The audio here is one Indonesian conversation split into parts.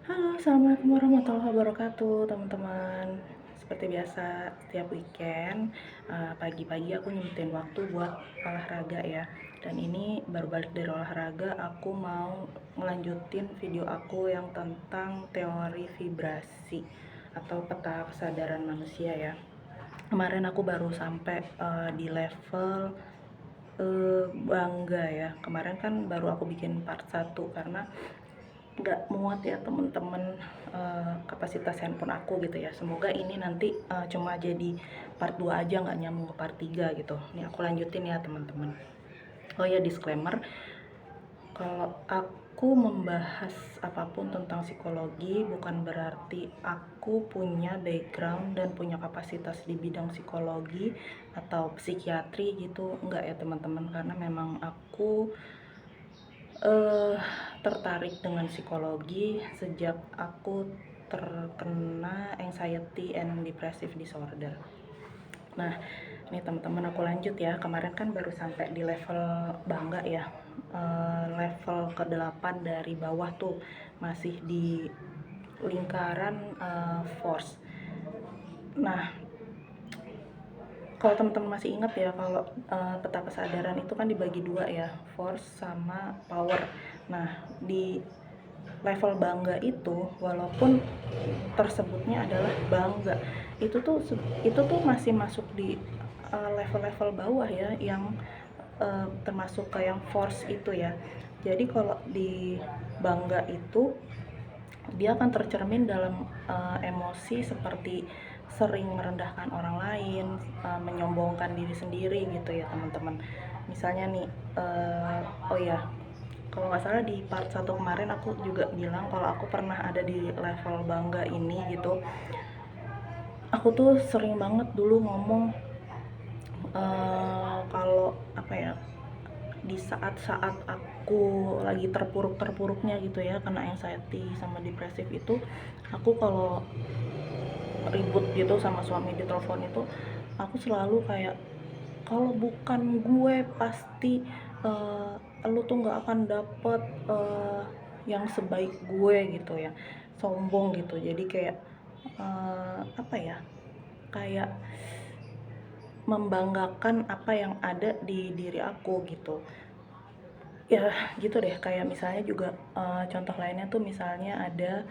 Halo, assalamualaikum warahmatullahi wabarakatuh, teman-teman. Seperti biasa, setiap weekend, pagi-pagi aku nyempetin waktu buat olahraga ya. Dan ini baru balik dari olahraga, aku mau ngelanjutin video aku yang tentang teori vibrasi atau peta kesadaran manusia ya. Kemarin aku baru sampai di level bangga ya. Kemarin kan baru aku bikin part 1 karena nggak muat ya temen-temen, kapasitas handphone aku gitu ya. Semoga ini nanti cuma jadi part 2 aja, nggak nyambung ke part 3 gitu. Ini aku lanjutin ya teman-teman. Oh ya, disclaimer, kalau aku membahas apapun tentang psikologi bukan berarti aku punya background dan punya kapasitas di bidang psikologi atau psikiatri gitu, enggak ya teman-teman, karena memang aku tertarik dengan psikologi sejak aku terkena anxiety and depressive disorder. Nah, ini teman-teman aku lanjut ya. Kemarin kan baru sampai di level bangga ya. Level ke-8 dari bawah tuh masih di lingkaran force. Nah, kalau teman-teman masih ingat ya, kalau peta kesadaran itu kan dibagi dua ya, force sama power. Nah, di level bangga itu, walaupun tersebutnya adalah bangga, itu tuh masih masuk di level-level bawah ya, yang termasuk ke yang force itu ya. Jadi kalau di bangga itu dia akan tercermin dalam emosi seperti sering merendahkan orang lain, menyombongkan diri sendiri gitu ya teman-teman. Misalnya nih, oh ya, kalau nggak salah di part 1 kemarin aku juga bilang kalau aku pernah ada di level bangga ini gitu. Aku tuh sering banget dulu ngomong, kalau apa ya, di saat-saat aku lagi terpuruk-terpuruknya gitu ya, kena anxiety sama depresif itu, aku kalau ribut gitu sama suami di telepon itu, aku selalu kayak, kalau bukan gue pasti lu tuh nggak akan dapet yang sebaik gue gitu ya, sombong gitu. Jadi kayak apa ya, kayak membanggakan apa yang ada di diri aku gitu ya. Gitu deh, kayak misalnya juga contoh lainnya tuh misalnya ada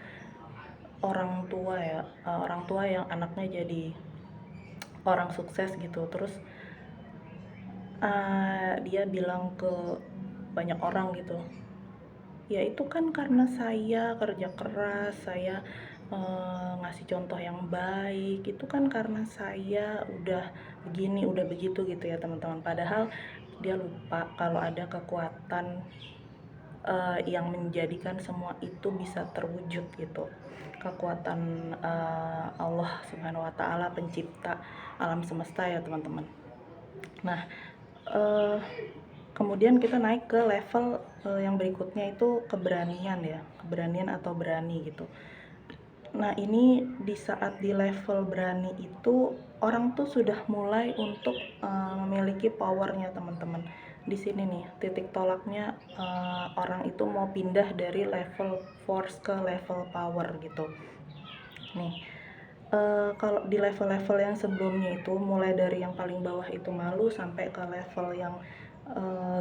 orang tua ya, orang tua yang anaknya jadi orang sukses gitu, terus dia bilang ke banyak orang gitu, ya itu kan karena saya kerja keras, saya ngasih contoh yang baik, itu kan karena saya udah begini udah begitu gitu ya teman-teman. Padahal dia lupa kalau ada kekuatan yang menjadikan semua itu bisa terwujud gitu, kekuatan Allah Subhanahu wa Ta'ala, pencipta alam semesta ya teman-teman. Nah, eh, kemudian kita naik ke level yang berikutnya, itu keberanian ya, keberanian atau berani gitu. Nah, ini di saat di level berani itu orang tuh sudah mulai untuk memiliki powernya teman-teman. Di sini nih titik tolaknya, orang itu mau pindah dari level force ke level power gitu. Nih, kalau di level-level yang sebelumnya itu, mulai dari yang paling bawah itu malu sampai ke level yang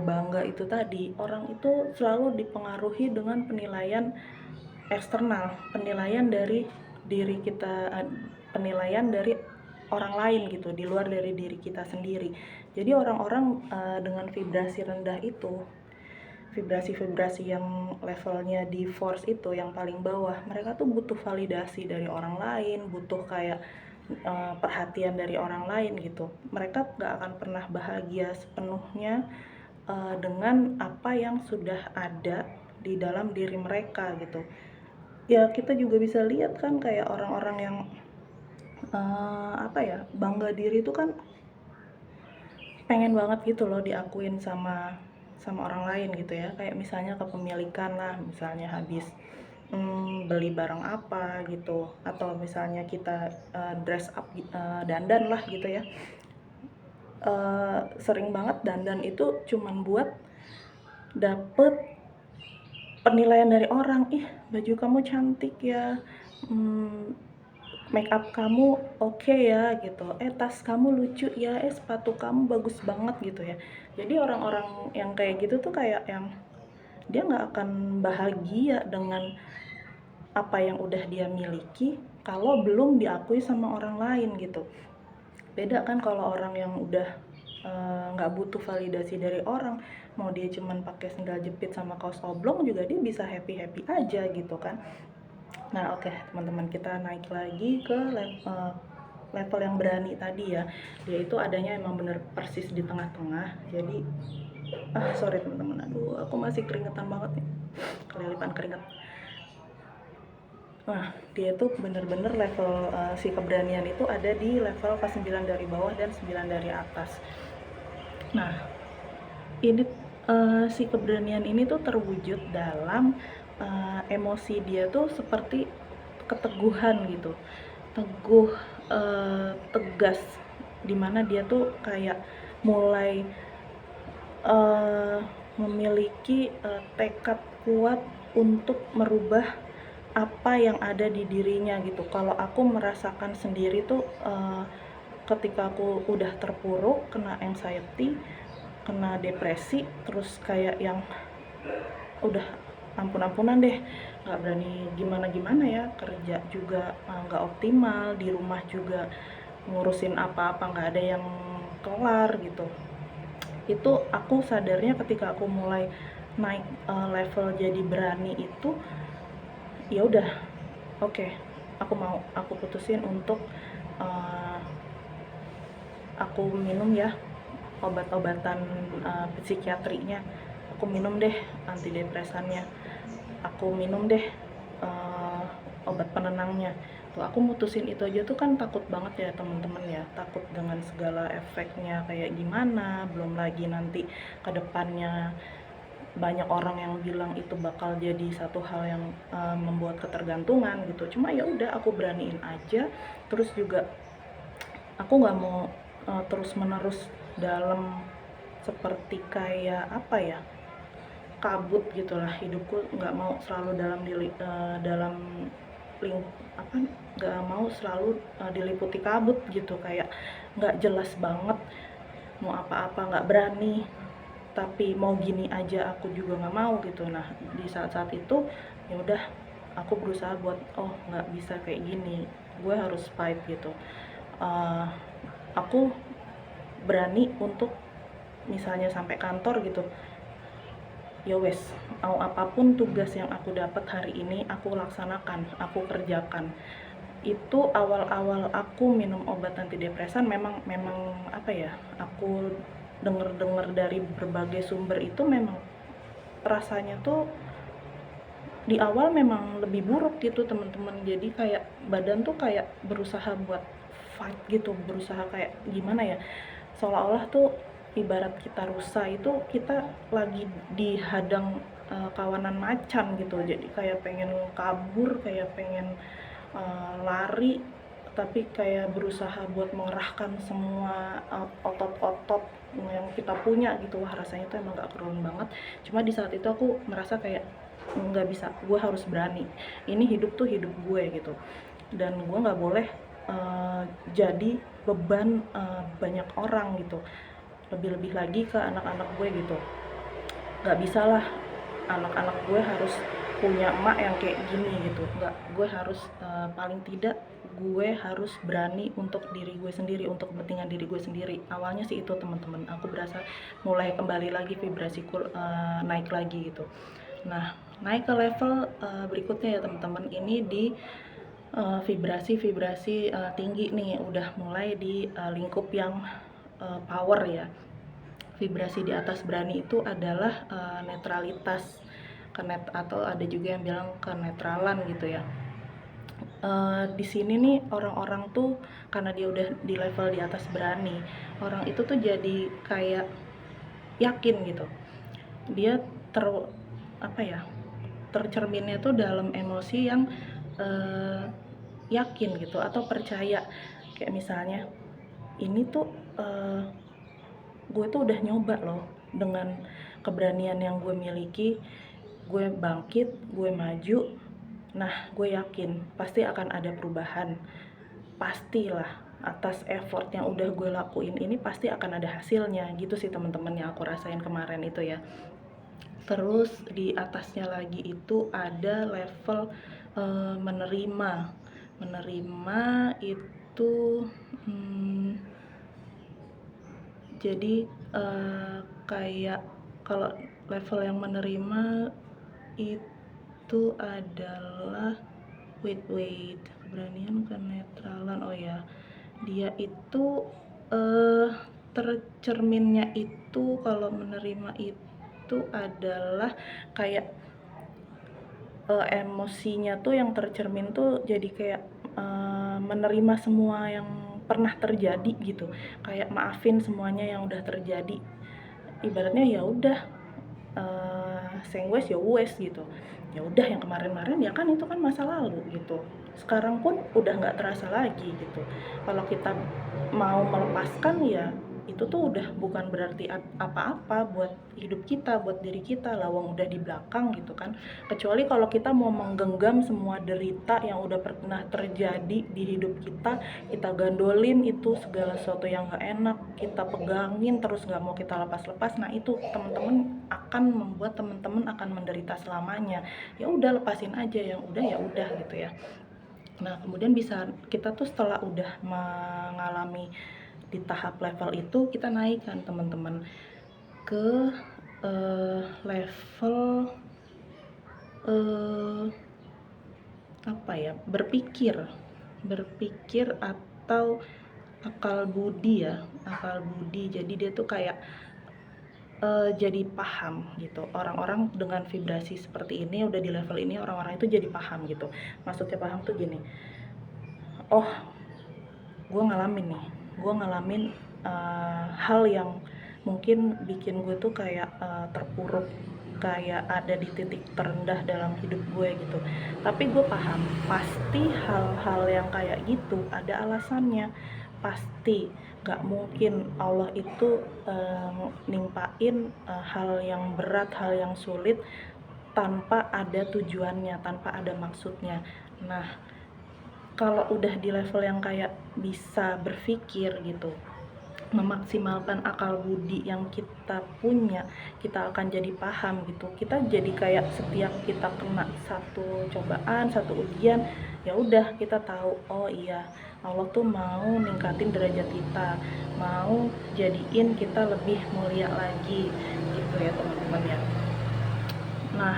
bangga itu tadi, orang itu selalu dipengaruhi dengan penilaian eksternal, penilaian dari diri kita, penilaian dari orang lain gitu, di luar dari diri kita sendiri. Jadi orang-orang dengan vibrasi rendah itu, vibrasi-vibrasi yang levelnya di force itu yang paling bawah, mereka tuh butuh validasi dari orang lain, butuh kayak perhatian dari orang lain gitu. Mereka gak akan pernah bahagia sepenuhnya dengan apa yang sudah ada di dalam diri mereka gitu. Ya kita juga bisa lihat kan kayak orang-orang yang apa ya, bangga diri itu kan pengen banget gitu loh diakuin sama orang lain gitu ya. Kayak misalnya kepemilikan lah, misalnya habis beli barang apa gitu, atau misalnya kita dress up, dandan lah gitu ya. Sering banget dandan itu cuman buat dapet penilaian dari orang, ih baju kamu cantik ya, make up kamu oke ya gitu, tas kamu lucu ya, sepatu kamu bagus banget gitu ya. Jadi orang-orang yang kayak gitu tuh kayak yang dia nggak akan bahagia dengan apa yang udah dia miliki kalau belum diakui sama orang lain gitu. Beda kan kalau orang yang udah nggak butuh validasi dari orang, mau dia cuman pakai sendal jepit sama kaos oblong juga dia bisa happy happy aja gitu kan. Nah oke, teman-teman, kita naik lagi ke level yang berani tadi ya. Dia itu adanya emang bener persis di tengah-tengah. Jadi sorry teman-teman, aduh aku masih keringetan banget nih, kelilipan keringet. Nah, dia tuh bener-bener level si keberanian itu ada di level ke-9 dari bawah dan 9 dari atas. Nah, ini si keberanian ini tuh terwujud dalam emosi dia tuh seperti keteguhan gitu. Teguh, tegas, dimana dia tuh kayak mulai memiliki tekad kuat untuk merubah apa yang ada di dirinya gitu. Kalau aku merasakan sendiri tuh ketika aku udah terpuruk, kena anxiety, kena depresi, terus kayak yang udah ampun-ampunan deh, nggak berani gimana-gimana ya, kerja juga nggak optimal, di rumah juga ngurusin apa-apa nggak ada yang kelar gitu. Itu aku sadarnya ketika aku mulai naik level jadi berani itu, ya udah, oke, aku putusin untuk aku minum ya obat-obatan psikiatrinya, aku minum deh antidepresannya, aku minum deh obat penenangnya. Tuh aku mutusin itu aja tuh kan takut banget ya teman-teman ya, takut dengan segala efeknya kayak gimana, belum lagi nanti kedepannya banyak orang yang bilang itu bakal jadi satu hal yang membuat ketergantungan gitu. Cuma ya udah aku beraniin aja. Terus juga aku nggak mau terus menerus dalam seperti kayak apa ya, kabut gitulah hidupku, nggak mau selalu dalam ling apa, nggak mau selalu diliputi kabut gitu, kayak nggak jelas banget mau apa-apa, nggak berani, tapi mau gini aja aku juga nggak mau gitu. Nah di saat-saat itu ya udah, aku berusaha buat nggak bisa kayak gini, gue harus fight gitu. Aku berani untuk misalnya sampai kantor gitu, ya wes, mau apapun tugas yang aku dapat hari ini aku laksanakan, aku kerjakan. Itu awal-awal aku minum obat antidepresan memang apa ya, aku denger dari berbagai sumber itu memang rasanya tuh di awal memang lebih buruk gitu teman-teman. Jadi kayak badan tuh kayak berusaha buat fight gitu, berusaha kayak gimana ya, seolah-olah tuh ibarat kita rusa itu kita lagi dihadang kawanan macan gitu. Jadi kayak pengen kabur, kayak pengen lari, tapi kayak berusaha buat mengerahkan semua otot-otot yang kita punya gitu. Wah rasanya tuh emang gak keren banget. Cuma di saat itu aku merasa kayak nggak bisa, gue harus berani, ini hidup tuh hidup gue gitu, dan gue nggak boleh jadi beban banyak orang gitu, lebih-lebih lagi ke anak-anak gue gitu. Nggak bisa lah anak-anak gue harus punya emak yang kayak gini gitu, nggak, gue harus paling tidak gue harus berani untuk diri gue sendiri, untuk kepentingan diri gue sendiri. Awalnya sih itu teman-teman, aku berasa mulai kembali lagi vibrasiku naik lagi gitu. Nah naik ke level berikutnya ya teman-teman, ini di vibrasi tinggi nih, udah mulai di lingkup yang power ya. Vibrasi di atas berani itu adalah netralitas, atau ada juga yang bilang kenetralan gitu ya. Di sini nih orang-orang tuh karena dia udah di level di atas berani, orang itu tuh jadi kayak yakin gitu. Dia apa ya, tercerminnya tuh dalam emosi yang yakin gitu atau percaya. Kayak misalnya ini tuh gue tuh udah nyoba loh dengan keberanian yang gue miliki, gue bangkit, gue maju. Nah, gue yakin pasti akan ada perubahan. Pastilah, atas effort yang udah gue lakuin ini pasti akan ada hasilnya. Gitu sih teman-teman yang aku rasain kemarin itu ya. Terus di atasnya lagi itu ada level menerima. Menerima itu jadi kayak kalau level yang menerima itu adalah wait, keberanian, kenetralan. Oh ya, dia itu tercerminnya itu kalau menerima itu adalah kayak emosinya tuh yang tercermin tuh jadi kayak menerima semua yang pernah terjadi gitu, kayak maafin semuanya yang udah terjadi. Ibaratnya ya udah, seng wes ya wes gitu, ya udah yang kemarin-kemarin ya kan itu kan masa lalu gitu, sekarang pun udah nggak terasa lagi gitu. Kalau kita mau melepaskan ya itu tuh udah bukan berarti apa-apa buat hidup kita, buat diri kita, lawang udah di belakang gitu kan. Kecuali kalau kita mau menggenggam semua derita yang udah pernah terjadi di hidup kita gandolin itu segala sesuatu yang nggak enak, kita pegangin terus nggak mau kita lepas-lepas. Nah itu teman-teman akan membuat teman-teman akan menderita selamanya. Ya udah lepasin aja, yang udah ya udah gitu ya. Nah kemudian bisa kita tuh setelah udah mengalami di tahap level itu, kita naikkan teman-teman ke level apa ya, berpikir atau akal budi ya, akal budi. Jadi dia tuh kayak jadi paham gitu. Orang-orang dengan vibrasi seperti ini udah di level ini, orang-orang itu jadi paham gitu. Maksudnya paham tuh gini, oh gue ngalamin hal yang mungkin bikin gue tuh kayak terpuruk, kayak ada di titik terendah dalam hidup gue gitu. Tapi gue paham pasti hal-hal yang kayak gitu ada alasannya. Pasti gak mungkin Allah itu nimpain hal yang berat, hal yang sulit tanpa ada tujuannya, tanpa ada maksudnya. Nah kalau udah di level yang kayak bisa berpikir gitu, memaksimalkan akal budi yang kita punya, kita akan jadi paham gitu. Kita jadi kayak setiap kita kena satu cobaan, satu ujian, ya udah kita tahu, oh iya Allah tuh mau ningkatin derajat kita, mau jadiin kita lebih mulia lagi gitu ya teman-teman ya. Nah,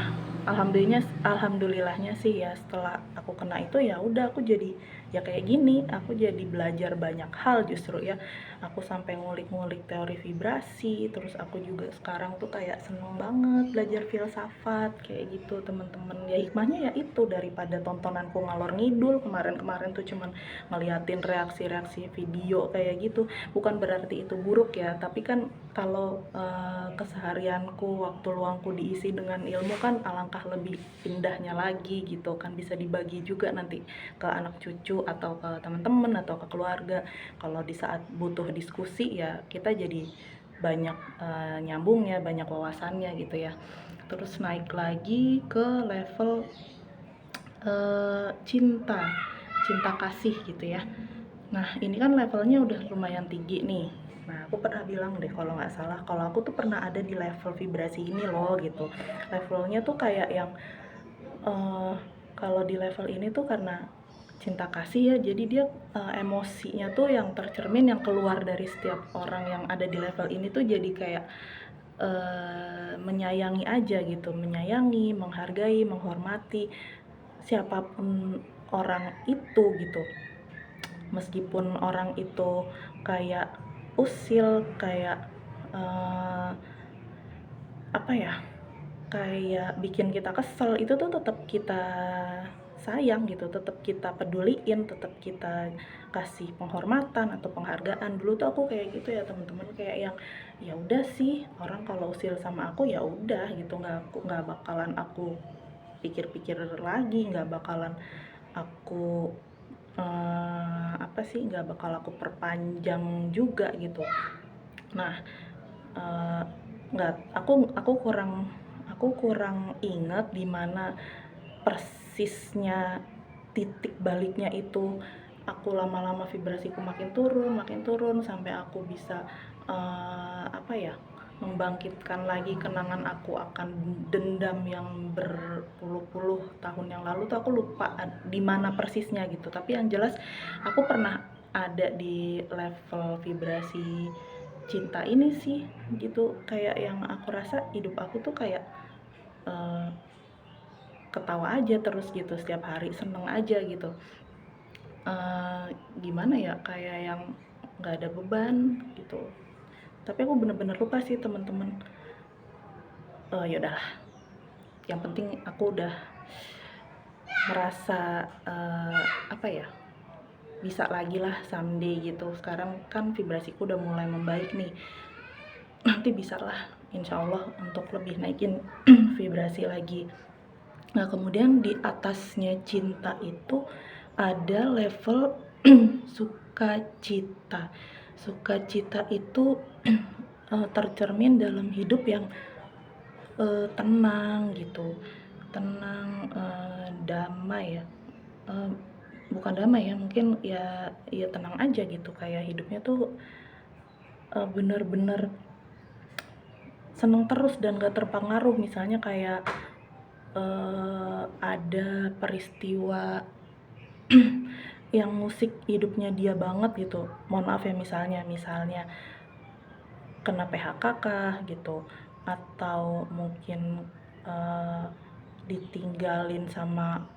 alhamdulillahnya sih ya, setelah aku kena itu ya udah aku jadi ya kayak gini, aku jadi belajar banyak hal justru ya. Aku sampai ngulik-ngulik teori vibrasi, terus aku juga sekarang tuh kayak seneng banget belajar filsafat kayak gitu teman-teman. Ya hikmahnya ya itu, daripada tontonanku ngalor ngidul kemarin-kemarin tuh cuman ngeliatin reaksi-reaksi video kayak gitu. Bukan berarti itu buruk ya, tapi kan kalau keseharianku, waktu luangku diisi dengan ilmu kan alangkah lebih indahnya lagi gitu kan, bisa dibagi juga nanti ke anak cucu atau ke teman-teman atau ke keluarga. Kalau di saat butuh diskusi ya kita jadi banyak nyambungnya, banyak wawasannya gitu ya. Terus naik lagi ke level cinta kasih gitu ya. Nah ini kan levelnya udah lumayan tinggi nih. Nah aku pernah bilang deh kalau nggak salah, kalau aku tuh pernah ada di level vibrasi ini loh gitu. Levelnya tuh kayak yang kalau di level ini tuh karena cinta kasih ya, jadi dia emosinya tuh yang tercermin, yang keluar dari setiap orang yang ada di level ini tuh jadi kayak menyayangi aja gitu, menyayangi, menghargai, menghormati siapapun orang itu gitu. Meskipun orang itu kayak usil, kayak apa ya, kayak bikin kita kesel, itu tuh tetap kita sayang gitu, tetap kita peduliin, tetap kita kasih penghormatan atau penghargaan. Dulu tuh aku kayak gitu ya teman-teman, kayak yang ya udah sih, orang kalau usil sama aku ya udah gitu, nggak bakalan aku pikir-pikir lagi, nggak bakalan aku apa sih, nggak bakal aku perpanjang juga gitu. Nah nggak, aku aku kurang ingat di mana persisnya titik baliknya itu. Aku lama-lama vibrasiku makin turun sampai aku bisa apa ya, membangkitkan lagi kenangan aku akan dendam yang berpuluh-puluh tahun yang lalu tuh. Aku lupa di mana persisnya gitu, tapi yang jelas aku pernah ada di level vibrasi cinta ini sih gitu. Kayak yang aku rasa hidup aku tuh kayak ketawa aja terus gitu, setiap hari seneng aja gitu. Gimana ya, kayak yang nggak ada beban gitu. Tapi aku bener-bener lupa sih teman-teman. Ya udahlah, yang penting aku udah merasa apa ya, bisa lagi lah someday gitu. Sekarang kan vibrasiku udah mulai membaik nih, nanti bisa lah insya Allah untuk lebih naikin vibrasi lagi. Nah kemudian di atasnya cinta itu ada level sukacita. Sukacita itu tercermin dalam hidup yang tenang gitu, tenang, damai ya, bukan damai ya, mungkin ya tenang aja gitu. Kayak hidupnya tuh bener-bener seneng terus dan gak terpengaruh. Misalnya kayak ada peristiwa yang musik hidupnya dia banget gitu, mohon maaf ya, misalnya kena PHK kah gitu, atau mungkin ditinggalin sama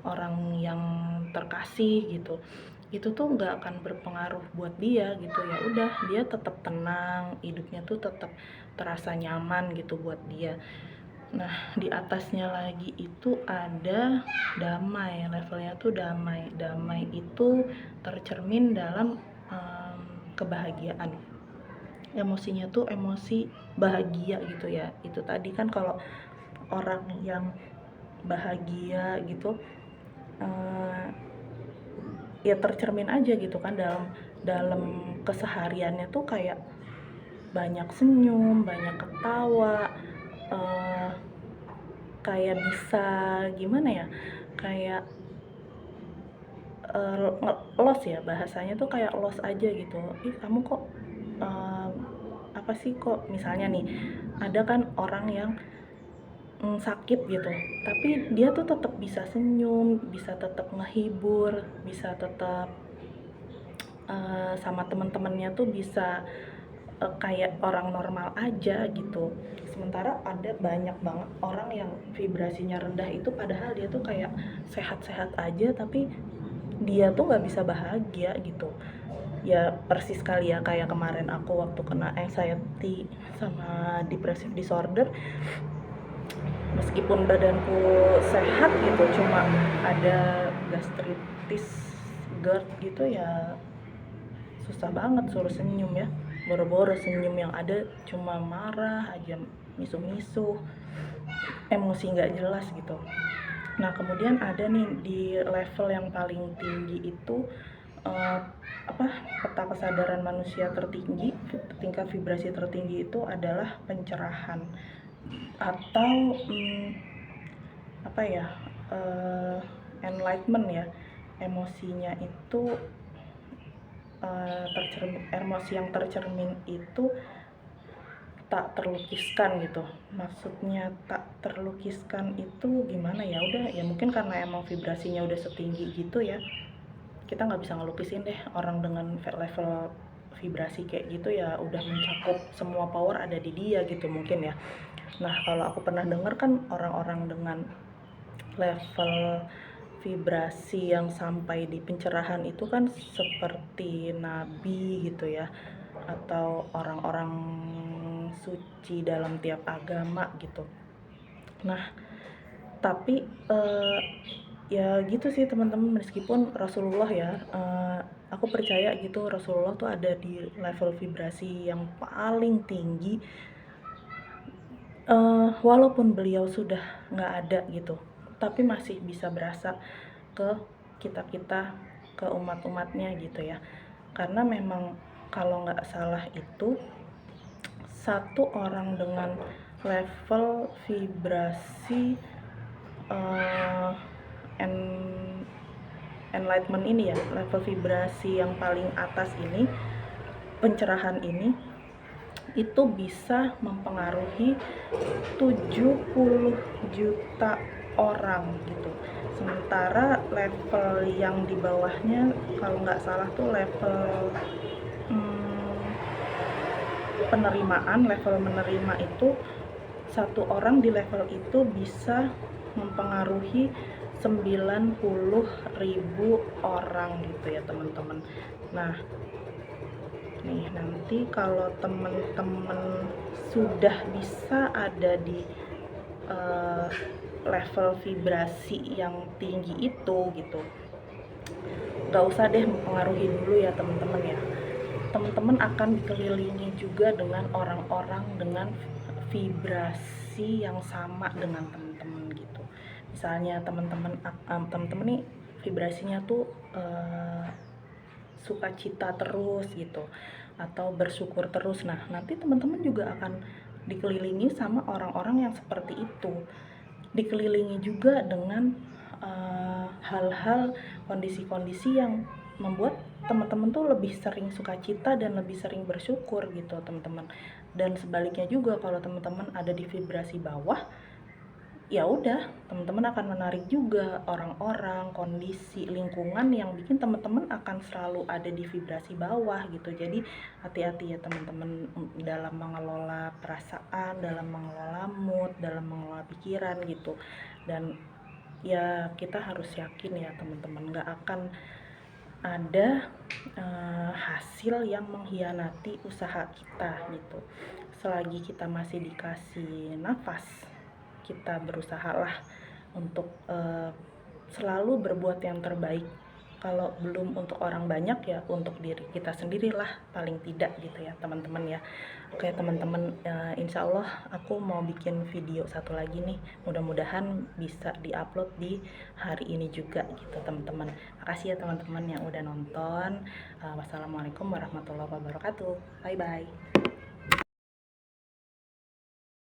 orang yang terkasih gitu, itu tuh nggak akan berpengaruh buat dia gitu. Ya udah, dia tetap tenang, hidupnya tuh tetap terasa nyaman gitu buat dia. Nah di atasnya lagi itu ada damai, levelnya tuh damai. Damai itu tercermin dalam kebahagiaan, emosinya tuh emosi bahagia gitu ya. Itu tadi kan kalau orang yang bahagia gitu ya tercermin aja gitu kan dalam dalam kesehariannya tuh, kayak banyak senyum, banyak ketawa, kayak bisa gimana ya, kayak los ya, bahasanya tuh kayak los aja gitu. Ih kamu kok apa sih, kok misalnya nih ada kan orang yang sakit gitu, tapi dia tuh tetap bisa senyum, bisa tetap ngehibur, bisa tetap sama teman-temannya tuh bisa kayak orang normal aja gitu. Sementara ada banyak banget orang yang vibrasinya rendah itu, padahal dia tuh kayak sehat-sehat aja, tapi dia tuh nggak bisa bahagia gitu. Ya persis kali ya kayak kemarin aku waktu kena anxiety sama depressive disorder. Meskipun badanku sehat gitu, cuma ada gastritis, GERD gitu ya, susah banget suruh senyum ya. Boro-boro senyum, yang ada cuma marah aja, misu-misu, emosi nggak jelas gitu. Nah kemudian ada nih di level yang paling tinggi itu apa, peta kesadaran manusia tertinggi, tingkat vibrasi tertinggi itu adalah pencerahan atau apa ya, enlightenment ya. Emosinya itu emosi yang tercermin itu tak terlukiskan gitu. Maksudnya tak terlukiskan itu gimana ya, udah ya mungkin karena emang vibrasinya udah setinggi gitu ya, kita nggak bisa ngelukisin deh orang dengan level vibrasi kayak gitu. Ya udah mencakup semua power ada di dia gitu mungkin ya. Nah kalau aku pernah dengar kan, orang-orang dengan level vibrasi yang sampai di pencerahan itu kan seperti nabi gitu ya, atau orang-orang suci dalam tiap agama gitu. Nah tapi ya gitu sih teman-teman, meskipun Rasulullah ya, aku percaya gitu Rasulullah tuh ada di level vibrasi yang paling tinggi, walaupun beliau sudah nggak ada gitu, tapi masih bisa berasa ke kita-kita, ke umat-umatnya gitu ya. Karena memang kalau nggak salah itu, satu orang dengan level vibrasi enlightenment ini ya, level vibrasi yang paling atas ini, pencerahan ini itu bisa mempengaruhi 70 juta orang gitu. Sementara level yang di bawahnya kalau nggak salah tuh level penerimaan, level menerima itu satu orang di level itu bisa mempengaruhi 90.000 orang gitu ya teman-teman. Nah, nih nanti kalau teman-teman sudah bisa ada di level vibrasi yang tinggi itu gitu, nggak usah deh mempengaruhi dulu ya teman-teman ya. Teman-teman akan dikelilingi juga dengan orang-orang dengan vibrasi yang sama dengan teman-teman gitu. Misalnya teman-teman nih vibrasinya tuh sukacita terus gitu, atau bersyukur terus. Nah, nanti teman-teman juga akan dikelilingi sama orang-orang yang seperti itu. Dikelilingi juga dengan hal-hal, kondisi-kondisi yang membuat teman-teman tuh lebih sering sukacita dan lebih sering bersyukur gitu teman-teman. Dan sebaliknya juga, kalau teman-teman ada di vibrasi bawah, ya udah teman-teman akan menarik juga orang-orang, kondisi, lingkungan yang bikin teman-teman akan selalu ada di vibrasi bawah gitu. Jadi hati-hati ya teman-teman dalam mengelola perasaan, dalam mengelola mood, dalam mengelola pikiran gitu. Dan ya kita harus yakin ya teman-teman, nggak akan ada hasil yang mengkhianati usaha kita gitu. Selagi kita masih dikasih nafas, kita berusahalah untuk selalu berbuat yang terbaik. Kalau belum untuk orang banyak, ya untuk diri kita sendirilah paling tidak gitu ya teman-teman ya. Oke teman-teman, insya Allah aku mau bikin video satu lagi nih, mudah-mudahan bisa diupload di hari ini juga gitu teman-teman. Makasih ya teman-teman yang udah nonton. Wassalamualaikum warahmatullahi wabarakatuh. Bye bye.